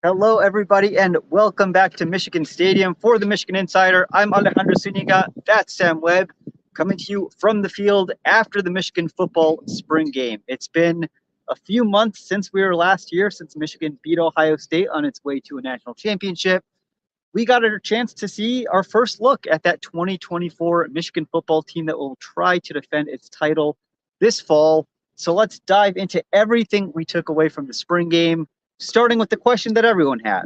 Hello, everybody, and welcome back to Michigan Stadium. For the Michigan Insider, I'm Alejandro Zuniga. That's Sam Webb, coming to you from the field after the Michigan football spring game. It's been a few months since we were last year, since Michigan beat Ohio State on its way to a national championship. We got a chance to see our first look at that 2024 Michigan football team that will try to defend its title this fall. So let's dive into everything we took away from the spring game, starting with the question that everyone had,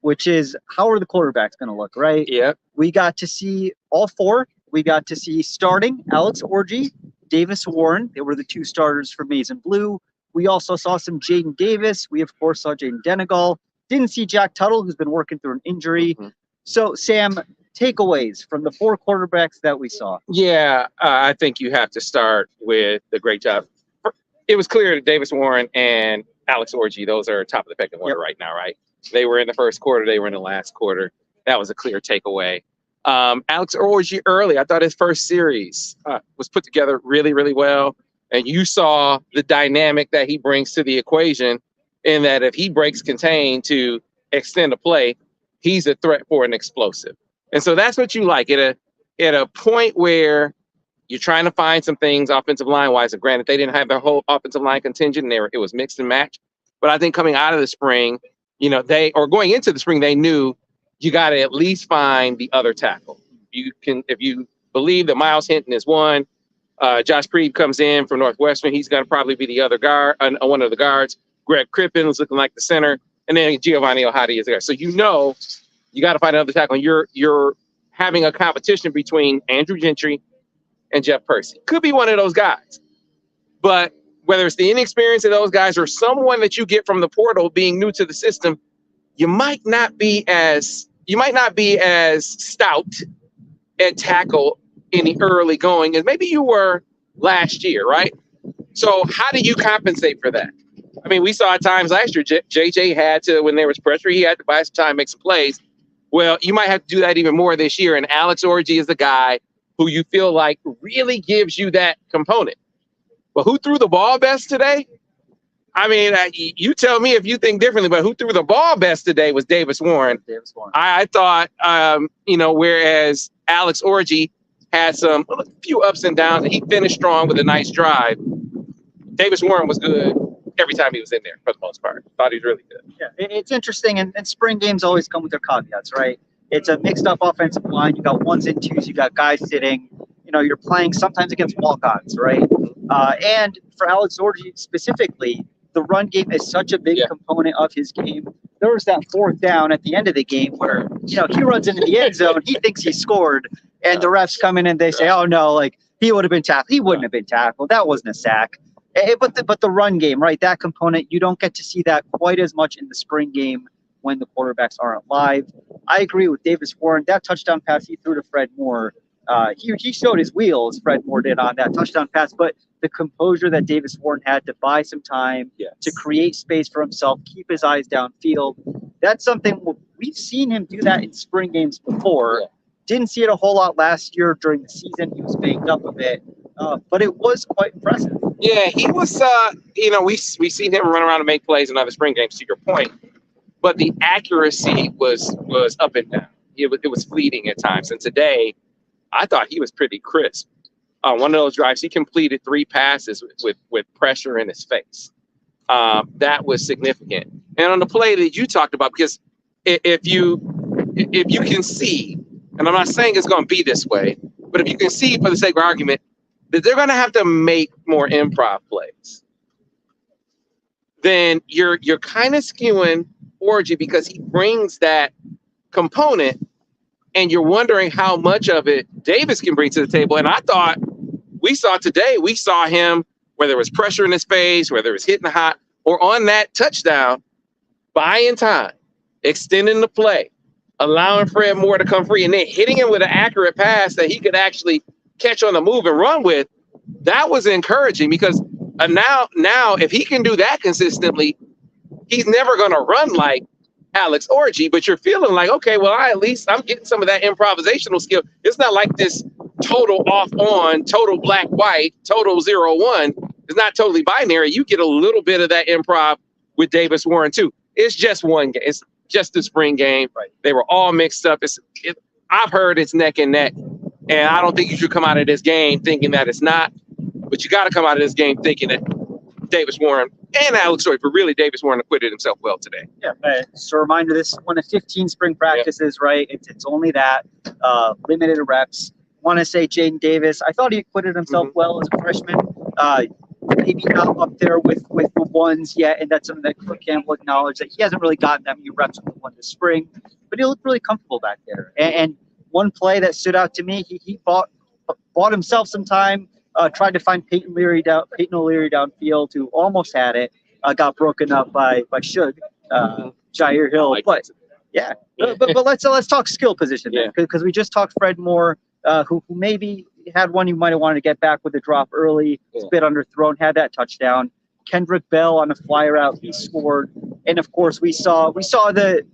which is how are the quarterbacks going to look, right? Yep. We got to see all four. We got to see starting Alex Orji, Davis Warren. They were the two starters for Maize and Blue. We also saw some Jaden Davis. We, of course, saw Jaden Denegal. Didn't see Jack Tuttle, who's been working through an injury. Mm-hmm. So, Sam, takeaways from the four quarterbacks that we saw. Yeah, I think you have to start with the great job. It was clear that Davis Warren and Alex Orji, those are top of the pecking order right now, right? They were in the first quarter. They were in the last quarter. That was a clear takeaway. Alex Orji early, I thought his first series was put together really, really well. And you saw the dynamic that he brings to the equation in that if he breaks contain to extend a play, he's a threat for an explosive. And so that's what you like at a point where you're trying to find some things offensive line wise. And granted, they didn't have their whole offensive line contingent and it was mixed and matched. But I think coming out of the spring, going into the spring, they knew you got to at least find the other tackle. If you believe that Miles Hinton is one, Josh Preeb comes in from Northwestern. He's going to probably be the other guard, one of the guards. Greg Crippen is looking like the center. And then Giovanni Ohadi is there. So you got to find another tackle. And you're having a competition between Andrew Gentry and Jeff Percy. Could be one of those guys. But whether it's the inexperience of those guys or someone that you get from the portal being new to the system, you might not be as stout at tackle in the early going as maybe you were last year, right? So how do you compensate for that? I mean, we saw at times last year, JJ had to, when there was pressure, he had to buy some time, make some plays. Well, you might have to do that even more this year. And Alex Orji is the guy who you feel like really gives you that component. But who threw the ball best today? I mean, you tell me if you think differently, but who threw the ball best today was Davis Warren. I thought, whereas Alex Orji had a few ups and downs, and he finished strong with a nice drive. Davis Warren was good every time he was in there for the most part. Thought he was really good. Yeah, it's interesting, and spring games always come with their caveats, right? It's a mixed up offensive line. You got ones and twos. You got guys sitting. You're playing sometimes against walk-ons, right? And for Alex Orji specifically, the run game is such a big component of his game. There was that fourth down at the end of the game where, he runs into the end zone. He thinks he scored, and the refs come in and they say, oh, no, he would have been tackled. He wouldn't have been tackled. That wasn't a sack. But the run game, right, that component, you don't get to see that quite as much in the spring game when the quarterbacks aren't live. I agree with Davis Warren. That touchdown pass he threw to Fred Moore, he showed his wheels, Fred Moore did, on that touchdown pass, but the composure that Davis Warren had to buy some time, to create space for himself, keep his eyes downfield, that's something we've seen him do that in spring games before. Didn't see it a whole lot last year during the season. He was banged up a bit, but it was quite impressive. Yeah, he was, we seen him run around and make plays in other spring games, to your point, but the accuracy was up and down. It was fleeting at times, and today, I thought he was pretty crisp. One of those drives, he completed 3 passes with pressure in his face. That was significant. And on the play that you talked about, because if you can see, and I'm not saying it's going to be this way, but if you can see, for the sake of argument, that they're going to have to make more improv plays, then you're kind of skewing Orji because he brings that component. And you're wondering how much of it Davis can bring to the table. And I thought we saw him, whether it was pressure in his face, whether it was hitting hot, or on that touchdown, buying time, extending the play, allowing Fred Moore to come free, and then hitting him with an accurate pass that he could actually catch on the move and run with. That was encouraging because now if he can do that consistently, he's never going to run like Alex Orji, but you're feeling like, okay, well, I'm getting some of that improvisational skill. It's not like this total off on, total black, white, total 0-1. It's not totally binary. You get a little bit of that improv with Davis Warren too. It's just one game. just the spring game. Right. They were all mixed up. I've heard it's neck and neck, and I don't think you should come out of this game thinking that it's not. But you got to come out of this game thinking that Davis Warren and Alex Orji, but really Davis Warren acquitted himself well today. Yeah, just a reminder, this is one of 15 spring practices, right? It's only that, limited reps. Want to say Jaden Davis, I thought he acquitted himself well as a freshman. Maybe not up there with the ones yet, and that's something that Cook Campbell acknowledged, that he hasn't really gotten that many reps with the one this spring, but he looked really comfortable back there. And one play that stood out to me, he bought himself some time, tried to find Peyton O'Leary downfield, who almost had it, got broken up by Shug, Jair Hill. But yeah, but let's talk skill position then, because we just talked Fred Moore, who maybe had one you might have wanted to get back with a drop early. It's a bit underthrown, had that touchdown. Kendrick Bell on a flyer out, he scored. And of course, we saw the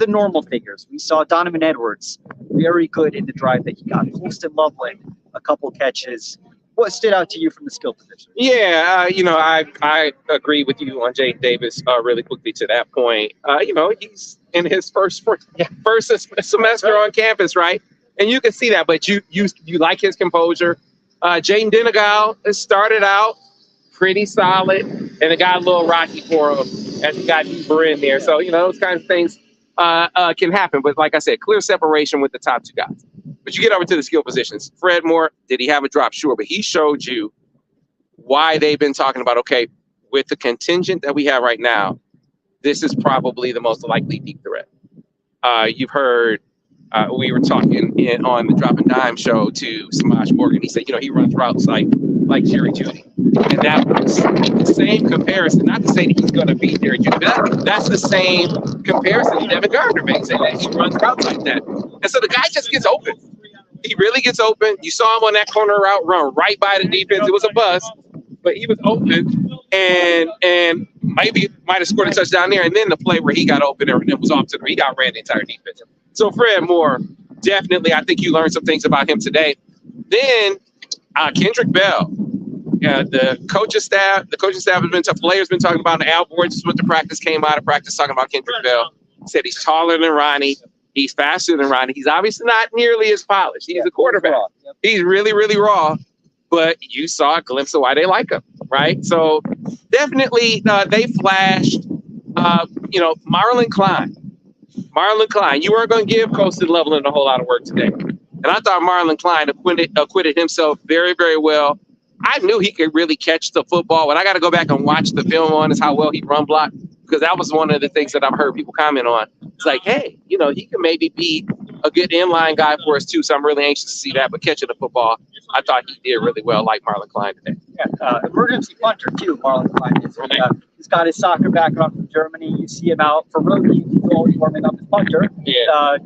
normal figures. We saw Donovan Edwards, very good in the drive that he got. Colston Loveland, a couple catches. What stood out to you from the skill position? Yeah, I agree with you on Jaden Davis really quickly to that point. He's in his first semester on campus, right? And you can see that, but you like his composure. Jaden Denegal started out pretty solid, and it got a little rocky for him as he got deeper in there. So, those kinds of things can happen. But like I said, clear separation with the top two guys. But you get over to the skill positions. Fred Moore, did he have a drop? Sure, but he showed you why they've been talking about, okay, with the contingent that we have right now, this is probably the most likely deep threat. You've heard, we were talking on the Drop and Dime show to Samaj Morgan. He said, he runs routes like Jerry Jeudy. And that was the same comparison. Not to say that he's going to beat Jerry Jeudy, but that's the same comparison Devin Gardner makes, saying that he runs routes like that. And so the guy just gets open. He really gets open. You saw him on that corner route run right by the defense. It was a bust, but he was open and maybe might have scored a touchdown there. And then the play where he got open and it was off to he ran the entire defense. So Fred Moore, definitely, I think you learned some things about him today. Then Kendrick Bell, the coaching staff has been tough. Players been talking about, Al Boyd just went to practice, came out of practice talking about Kendrick Bell. Said he's taller than Ronnie. He's faster than Ronnie. He's obviously not nearly as polished. He's a quarterback. He's really, really raw. But you saw a glimpse of why they like him, right? So definitely they flashed, Marlon Klein. Marlon Klein, you weren't going to give Colston Loveland a whole lot of work today. And I thought Marlon Klein acquitted himself very, very well. I knew he could really catch the football, but I got to go back and watch the film on is how well he run blocked, because that was one of the things that I've heard people comment on. It's like, hey, he can maybe be a good inline guy for us too. So I'm really anxious to see that. But catching the football, I thought he did really well, like Marlon Klein today. Yeah, emergency punter too. Marlon Klein is. He's got his soccer background from Germany. You see him out for rookie. He's always warming up his punter. Yeah.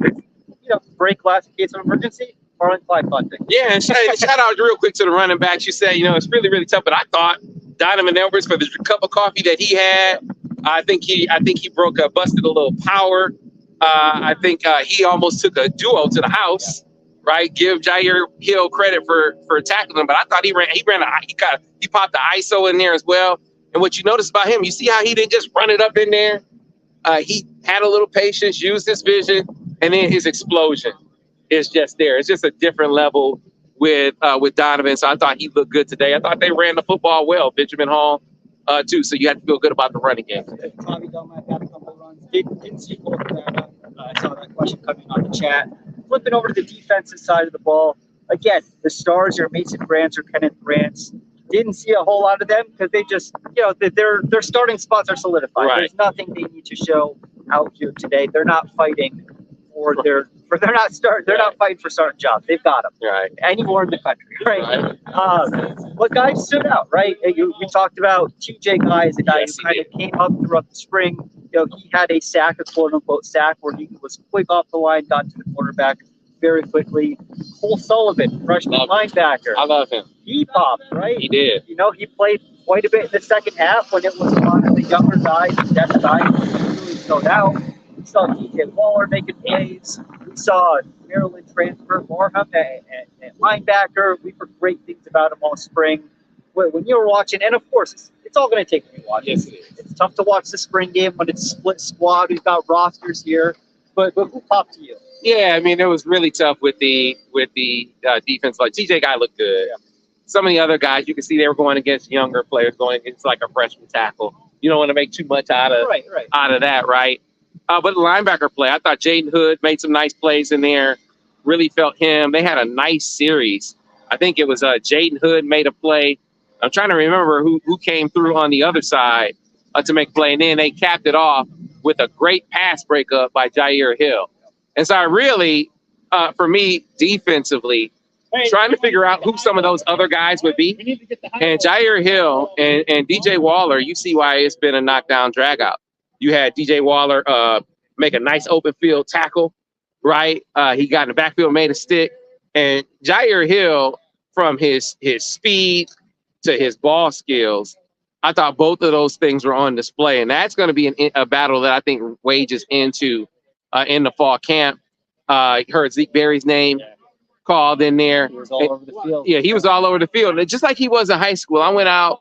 Break glass in case of emergency. Marlon Klein punting. Yeah, and shout out real quick to the running backs. You said, it's really, really tough. But I thought Donovan Edwards, for the cup of coffee that he had, I think he busted a little power. I think he almost took a duo to the house, right? Give Jair Hill credit for tackling him, but I thought he popped the ISO in there as well. And what you notice about him, you see how he didn't just run it up in there. He had a little patience, used his vision, and then his explosion is just there. It's just a different level with Donovan. So I thought he looked good today. I thought they ran the football well, Benjamin Hall, too. So you have to feel good about the running game today. Tommy Dunlap had a couple of runs. Didn't see both of them. I saw that question coming on the chat. Flipping over to the defensive side of the ball. Again, the stars are Mason Grants or Kenneth Grants. Didn't see a whole lot of them because they just, their starting spots are solidified. Right. There's nothing they need to show out here today. They're not fighting they're not fighting for starting jobs. They've got them. Right. Anywhere in the country, right? What guys stood out, right? We talked about TJ Guy as a guy who kind of came up throughout the spring. He had a sack, a quote-unquote sack, where he was quick off the line, got to the quarterback very quickly. Cole Sullivan, freshman linebacker. I love him. He popped, right? He did. He played quite a bit in the second half when it was a lot of the younger guys, the depth guys really stood out. We saw DJ Waller making plays. We saw Maryland transfer Marham at linebacker. We've heard great things about him all spring. When you were watching, and of course, it's all going to take rewatches. Yes, it is. It's tough to watch the spring game when it's split squad. We've got rosters here, but who popped to you? Yeah, I mean, it was really tough with the defense. Like TJ guy looked good. Yeah. Some of the other guys, you can see they were going against younger players, going against like a freshman tackle. You don't want to make too much out of that, right? But the linebacker play, I thought Jaden Hood made some nice plays in there. Really felt him. They had a nice series. I think it was Jaden Hood made a play. I'm trying to remember who came through on the other side to make a play, and then they capped it off with a great pass breakup by Jair Hill. And so I really, for me, defensively, trying to figure out who some of those other guys would be. And Jair Hill and DJ Waller, you see why it's been a knockdown drag out. You had DJ Waller make a nice open field tackle, right? He got in the backfield, made a stick. And Jair Hill, from his speed to his ball skills, I thought both of those things were on display. And that's going to be a battle that I think wages into in the fall camp. Heard Zeke Berry's name called in there. He was all over the field. Yeah, he was all over the field. And just like he was in high school. I went out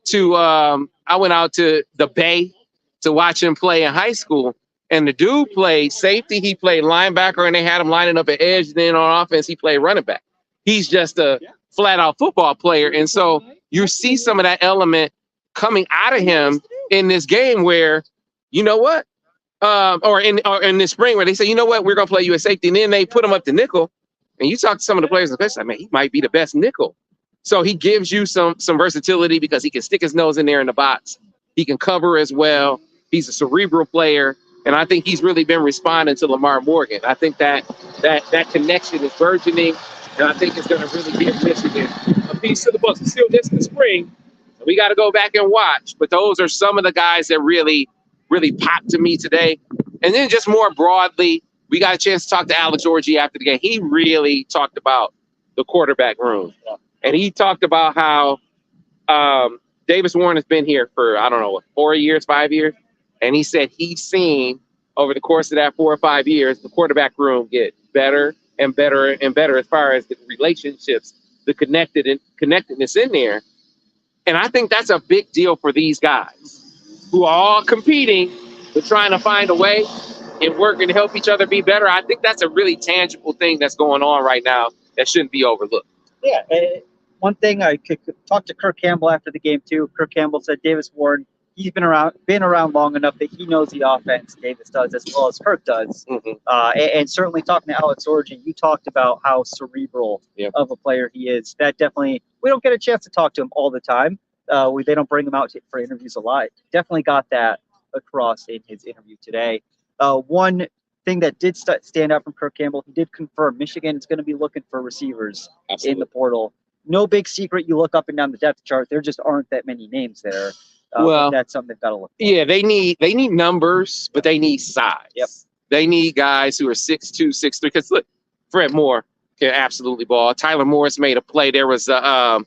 to the Bay to watch him play in high school. And the dude played safety, he played linebacker, and they had him lining up at edge. And then on offense, he played running back. He's just a flat-out football player. And so you see some of that element coming out of him in this game where, you know what? Or in this spring where they say, you know what, we're going to play you at safety. And then they put him up to nickel. And you talk to some of the players in the bench, like, man, he might be the best nickel. So he gives you some versatility because he can stick his nose in there in the box. He can cover as well. He's a cerebral player. And I think he's really been responding to Lamar Morgan. I think that connection is burgeoning. And I think it's going to really give Michigan a piece of the puzzle. Still just the spring. We got to go back and watch. But those are some of the guys that really, really popped to me today. And then just more broadly, we got a chance to talk to Alex Orji after the game. He really talked about the quarterback room. And he talked about how Davis Warren has been here for, 4 years, 5 years. And he said he's seen over the course of that 4 or 5 years, the quarterback room get better and better and better as far as the relationships, the connectedness in there. And I think that's a big deal for these guys who are all competing, but trying to find a way and working to help each other be better. I think that's a really tangible thing that's going on right now that shouldn't be overlooked. Yeah. One thing I could talk to Kirk Campbell after the game too. Kirk Campbell said Davis Warren, he's been around long enough that he knows the offense Davis does as well as Kirk does. Mm-hmm. And certainly talking to Alex Orji, you talked about how cerebral of a player he is. That definitely, we don't get a chance to talk to him all the time. They don't bring him out for interviews a lot. Definitely got that across in his interview today. One thing that did stand out from Kirk Campbell, he did confirm Michigan is going to be looking for receivers in the portal. No big secret. You look up and down the depth chart, there just aren't that many names there. Well, that's something they've got to look for. Yeah, they need numbers, but they need size. Yep. They need guys who are 6'2", 6'3". Because look, Fred Moore can absolutely ball. Tyler Morris made a play. There was a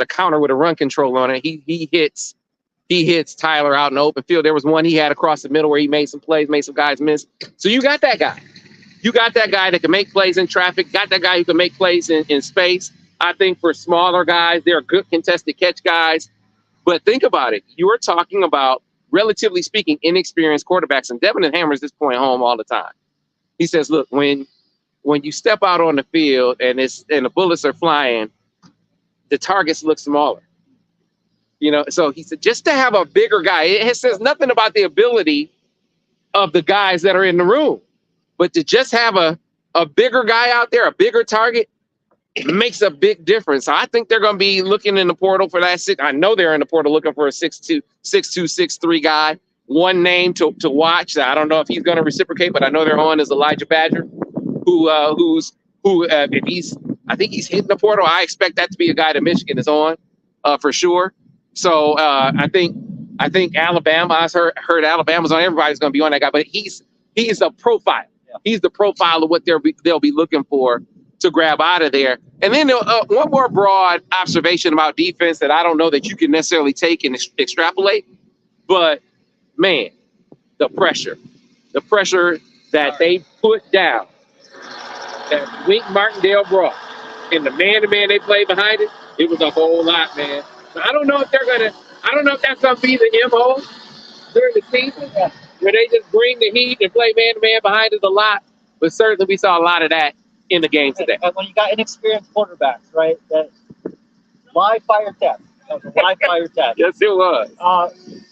counter with a run control on it. He hits Tyler out in the open field. There was one he had across the middle where he made some plays, made some guys miss. So you got that guy. You got that guy that can make plays in traffic. Got that guy who can make plays in space. I think for smaller guys, they're good contested catch guys. But think about it. You are talking about, relatively speaking, inexperienced quarterbacks. And Devin hammers this point home all the time. He says, look, when you step out on the field and the bullets are flying, the targets look smaller. So he said, just to have a bigger guy, it says nothing about the ability of the guys that are in the room. But to just have a bigger guy out there, a bigger target, it makes a big difference. I think they're going to be looking in the portal for that. I know they're in the portal looking for a 6'2", 6'3" guy. One name to watch. I don't know if he's going to reciprocate, but I know they're on is Elijah Badger, I think he's hitting the portal. I expect that to be a guy that Michigan is on for sure. So I think Alabama. I heard Alabama's on. Everybody's going to be on that guy, but he's a profile. Yeah. He's the profile of what they'll be looking for to grab out of there. And then one more broad observation about defense that I don't know that you can necessarily take and extrapolate, but man, the pressure that they put down, that Wink Martindale brought, and the man-to-man they played behind it was a whole lot, man. So I don't know if they're I don't know if that's going to be the MO during the season, where they just bring the heat and play man-to-man behind us a lot. But certainly we saw a lot of that in the game today. And when you got inexperienced quarterbacks, right, that live fire test. That was a live fire test. Yes, it was.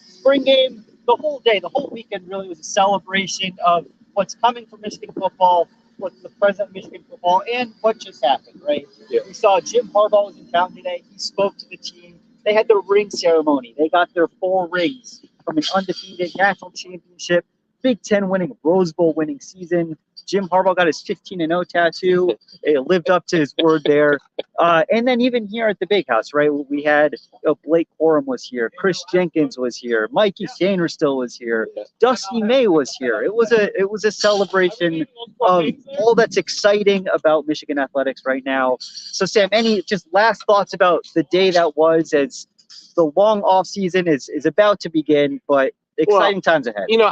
Spring game, the whole day, the whole weekend really was a celebration of what's coming for Michigan football, what's the present of Michigan football, and what just happened, right? Yeah. We saw Jim Harbaugh was in town today. He spoke to the team. They had their ring ceremony. They got their 4 rings from an undefeated national championship, Big Ten winning, Rose Bowl winning season. Jim Harbaugh got his 15-0 tattoo. They lived up to his word there. And then even here at the Big House, right, we had Blake Corum was here. Chris Jenkins was here. Mikey Sainristil was here. Dusty May was here. It was a celebration of all that's exciting about Michigan athletics right now. So, Sam, any just last thoughts about the day that was, as the long off season is about to begin, but exciting times ahead? You know,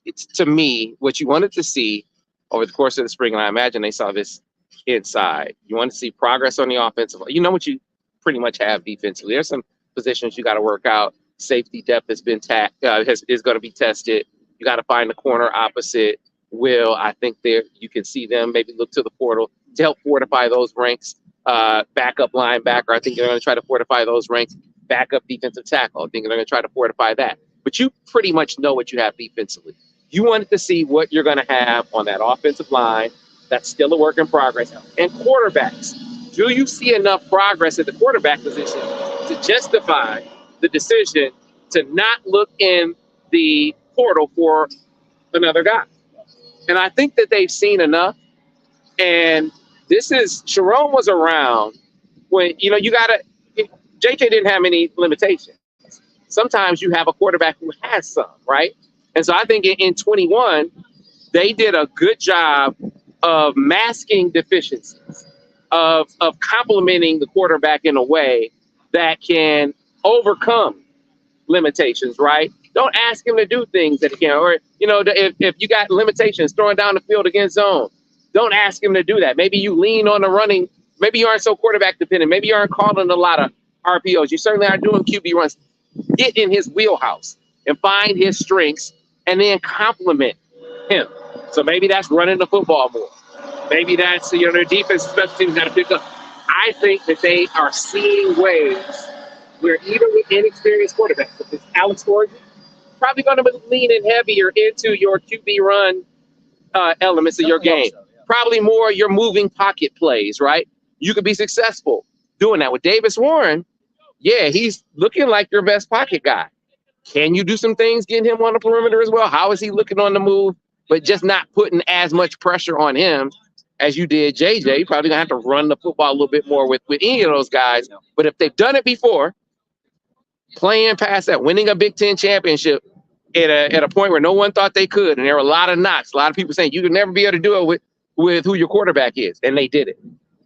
it's to me, what you wanted to see over the course of the spring, and I imagine they saw this inside. You want to see progress on the offensive. You know what you pretty much have defensively. There's some positions you got to work out. Safety depth has been is going to be tested. You got to find the corner opposite Will. I think there you can see them maybe look to the portal to help fortify those ranks. Backup linebacker, I think they're going to try to fortify those ranks. Backup defensive tackle, I think they're going to try to fortify that. But you pretty much know what you have defensively. You wanted to see what you're going to have on that offensive line. That's still a work in progress. And quarterbacks. Do you see enough progress at the quarterback position to justify the decision to not look in the portal for another guy? And I think that they've seen enough. And Sharon was around when, you got to, JJ didn't have any limitations. Sometimes you have a quarterback who has some, right? And so I think in 21, they did a good job of masking deficiencies, of complimenting the quarterback in a way that can overcome limitations, right? Don't ask him to do things that he can't. Or, if you got limitations throwing down the field against zone, don't ask him to do that. Maybe you lean on the running. Maybe you aren't so quarterback dependent. Maybe you aren't calling a lot of RPOs. You certainly aren't doing QB runs. Get in his wheelhouse and find his strengths and then compliment him. So maybe that's running the football more. Maybe that's, their defense special teams got to pick up. I think that they are seeing ways where even with inexperienced quarterbacks, if it's Alex Orji, probably going to be leaning heavier into your QB run elements of your game. Probably more your moving pocket plays, right? You could be successful doing that. With Davis Warren, yeah, he's looking like your best pocket guy. Can you do some things getting him on the perimeter as well? How is he looking on the move, but just not putting as much pressure on him as you did JJ? You're probably going to have to run the football a little bit more with any of those guys. But if they've done it before, playing past that, winning a Big Ten championship at a point where no one thought they could, and there were a lot of knocks, a lot of people saying you could never be able to do it with who your quarterback is, and they did it.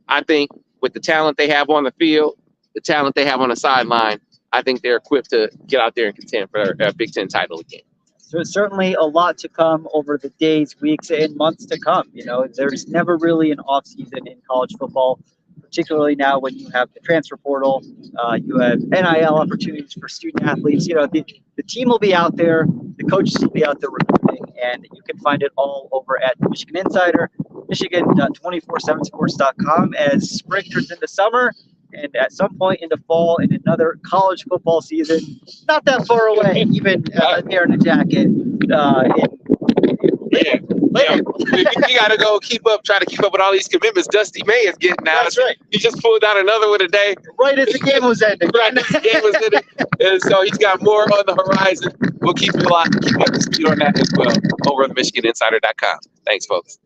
I think with the talent they have on the field, the talent they have on the sideline, I think they're equipped to get out there and contend for a Big Ten title again. So there's certainly a lot to come over the days, weeks, and months to come. There's never really an off season in college football, particularly now when you have the transfer portal, you have NIL opportunities for student athletes. The team will be out there, the coaches will be out there recruiting, and you can find it all over at the Michigan Insider, Michigan.247sports.com as spring turns into summer. And at some point in the fall, in another college football season, not that far away, even there in a jacket. We got to go try to keep up with all these commitments Dusty May is getting now. That's right. He just pulled out another one today. Right as the game was ending. And so he's got more on the horizon. We'll keep you up to speed on that as well over at MichiganInsider.com. Thanks, folks.